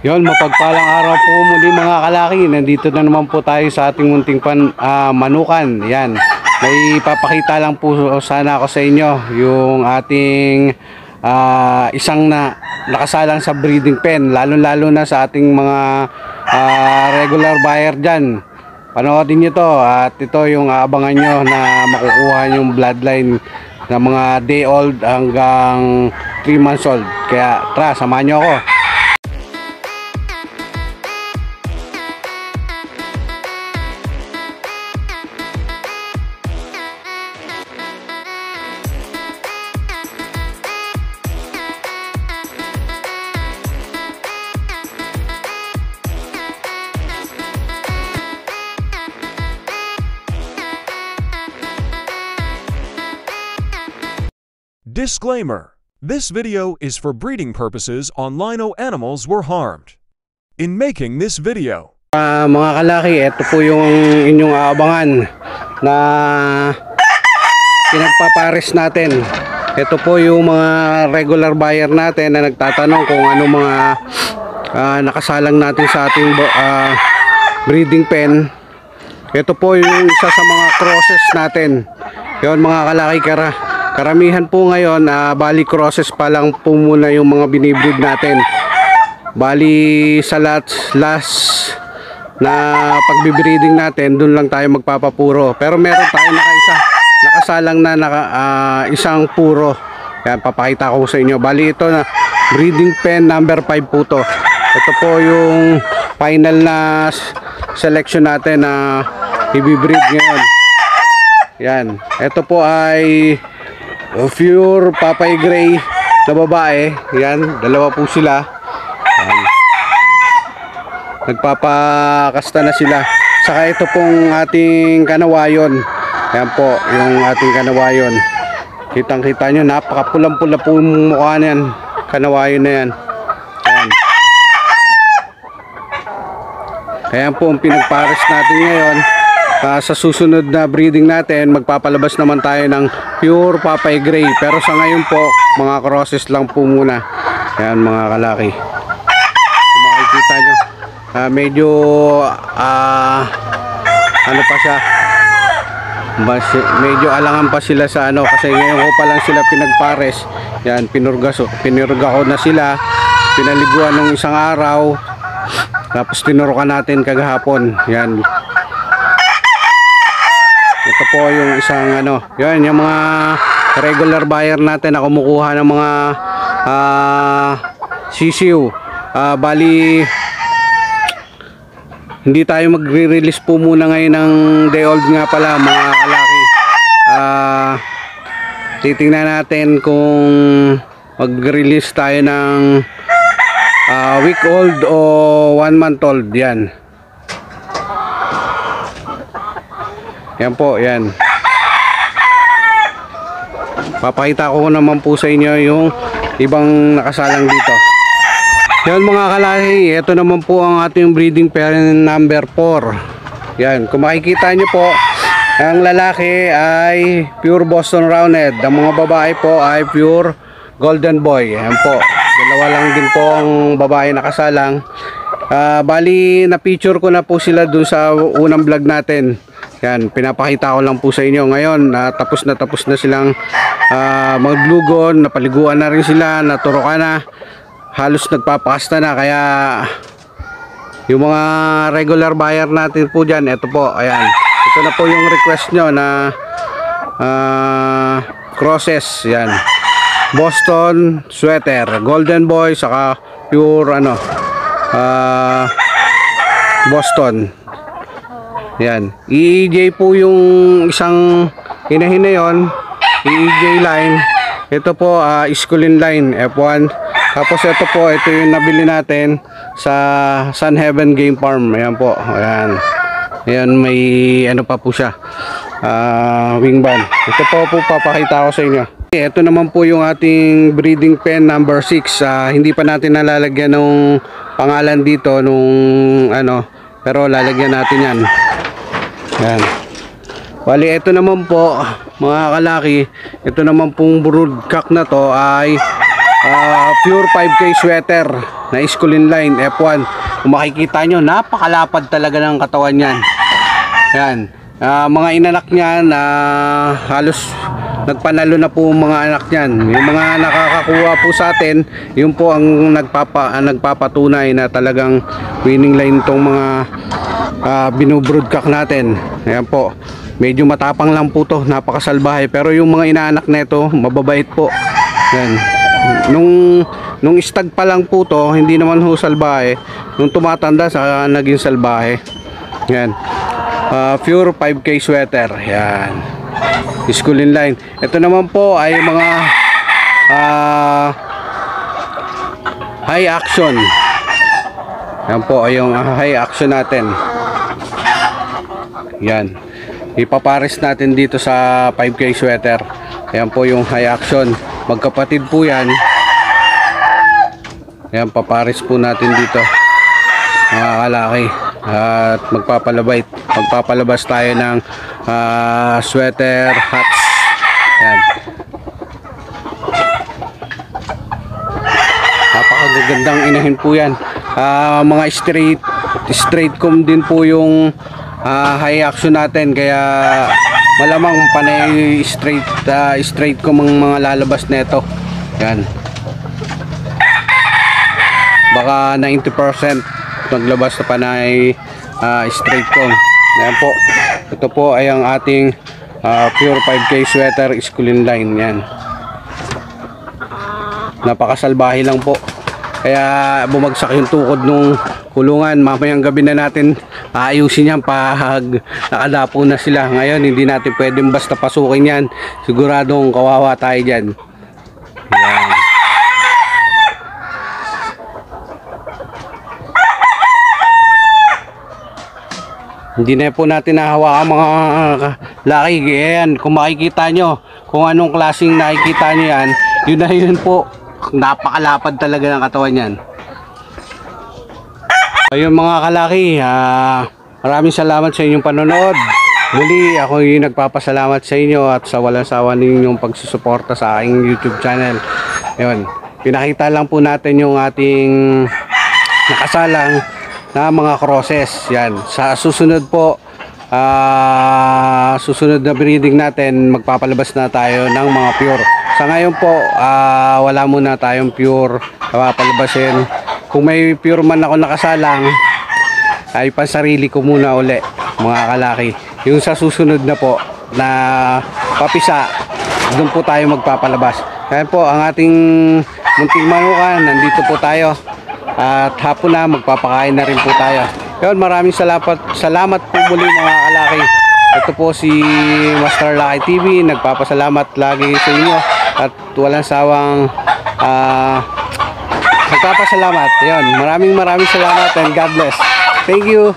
Yon, mapagpalang araw po muli mga kalaki. Nandito na naman po tayo sa ating munting manukan. Yan. May papakita lang po sana ako sa inyo yung ating isang nakasalang sa breeding pen. Lalo na sa ating mga regular buyer dyan. Panoodin nyo to at ito yung aabangan nyo na makukuha yung bloodline na mga day old hanggang 3 months old. Kaya tara, samahan nyo ako. Disclaimer: this video is for breeding purposes on lino animals were harmed. In making this video, mga kalaki, ito po yung inyong aabangan na pinagpapares natin. Ito po yung mga regular buyer natin na nagtatanong kung ano mga nakasalang natin sa ating breeding pen. Ito po yung isa sa mga crosses natin. Yon mga kalaki, karamihan po ngayon, bali crosses pa lang po muna yung mga binibreed natin. Bali sa last na pagbibreeding natin, dun lang tayo magpapapuro. Pero meron tayo nakasalang na isang puro. Yan, papakita ko sa inyo. Bali ito na breeding pen number 5 po to. Ito po yung final na selection natin na ibibreed ngayon. Yan, ito po ay pure Papay Gray na babae. Yan, dalawa po sila. Yan. Nagpapakasta na sila. Saka ito pong ating kanawayon. Yan po, yung ating kanawayon. Kitang kita nyo, napakapulang-pula po yung mukha niyan. Kanawayon na yan. Yan. Ayan po ang pinagpares natin ngayon. Sa susunod na breeding natin, magpapalabas naman tayo ng pure Papay Gray. Pero sa ngayon po, mga crosses lang po muna. Ayan mga kalaki. Kung makikita nyo, medyo ano pa siya, medyo alangan pa sila sa ano, kasi ngayon ko pa lang sila pinagpares. Yan, pinurga ko na sila, pinaliguan ng isang araw, tapos tinurukan natin kagahapon. Yan, ito po yung isang ano, yun, yung mga regular buyer natin na kumukuha ng mga sisiw. Bali hindi tayo magre-release po muna ngayon ng day old nga pala mga kalaki. Titingnan natin kung mag-release tayo ng week old o 1 month old. Yan. Yan po, yan. Papakita ko naman po sa inyo yung ibang nakasalang dito. Yan mga kalaki, ito naman po ang ating breeding pen number 4. Yan, kung makikita nyo po, ang lalaki ay pure Boston Roundhead. Ang mga babae po ay pure Golden Boy. Yan po, dalawa lang din po ang babae nakasalang. Bali, na-feature ko na po sila dun sa unang vlog natin. Yan, pinapakita ko lang po sa inyo. Ngayon, tapos na silang maglugon, napaliguan na rin sila, naturukan na, halos nagpapakasta na. Kaya yung mga regular buyer natin po dyan, ito po, ayan, ito na po yung request nyo na crosses. Yan, Boston Sweater, Golden Boy, saka pure ano, Boston. Yan, EEJ po yung isang hinahin na yun, EEJ line. Ito po Isculin line F1. Tapos ito po, ito yung nabili natin sa Sun Heaven Game Farm. Ayan po, ayan. Ayan, may ano pa po siya, wing band. Ito po papakita ko sa inyo. Ito naman po yung ating breeding pen number 6. Hindi pa natin nalalagyan ng pangalan dito nung ano, pero lalagyan natin yan. Yan. Bali, ito naman po mga kalaki, ito naman pong broodcock na to ay pure 5K sweater na Iskulin line F1. Kung makikita nyo, napakalapad talaga ng katawan yan. Yan. Mga inanak niyan, halos nagpanalo na po mga anak niyan. Yung mga nakakakuha po sa atin, yun po ang nagpapatunay na talagang winning line tong mga binubroodcock natin. Ayan po. Medyo matapang lang po to, napakasalbahe. Pero yung mga inaanak nito, mababait po. Yan. Nung stag pa lang po to, hindi naman ho salbahe. Nung tumatanda, sa naging salbahe. Yan. Pure 5K sweater. Yan. Iskulin line. Ito naman po ay mga high action. Yan po ay yung high action natin. Yan. Ipapares natin dito sa 5K sweater. Yan po yung high action. Magkapatid po yan. Yan, papares po natin dito, mga kalaki. At magpapalabas tayo ng sweater hats. Yan. Napakagandang inahin po yan. Mga straight comb din po yung high action natin, kaya malamang panay straight comb ang mga lalabas nito. Yan. Baka 90% maglabas na panay straight comb. Ayan po. Ito po ay ang ating pure 5K sweater Iskulin line. Yan. Napakasalbahe lang po. Kaya bumagsak yung tukod nung kulungan. Mamayang gabi na natin ayusin yan pag nakadapo na sila. Ngayon hindi natin pwedeng basta pasukin yan. Siguradong kawawa tayo dyan. Yan. Hindi na po natin nahawakan mga laki. Ayan, kung makikita nyo kung anong klaseng nakikita nyo yan, yun na yun po. Napakalapad talaga ng katawan yan. Ayun mga kalaki, maraming salamat sa inyong panonood. Muli ako yung nagpapasalamat sa inyo at sa walang sawa ninyong pagsusuporta sa aking YouTube channel. Ayun, pinakita lang po natin yung ating nakasalang na mga crosses. Yan, sa susunod po, susunod na breeding natin, magpapalabas na tayo ng mga pure. Sa ngayon po, wala muna tayong pure papalabasin. Kung may pure man ako nakasalang, ay pansarili ko muna uli, mga kalaki. Yung sa susunod na po na papisa, doon po tayo magpapalabas. Kaya po ang ating munting manukan, nandito po tayo. At hapon na magpapakain na rin po tayo. Yun, maraming salamat po muli mga kalaki. Ito po si Master Laki TV, nagpapasalamat lagi sa inyo at walang sawang nagpapasalamat. Yun, maraming salamat and God bless. Thank you.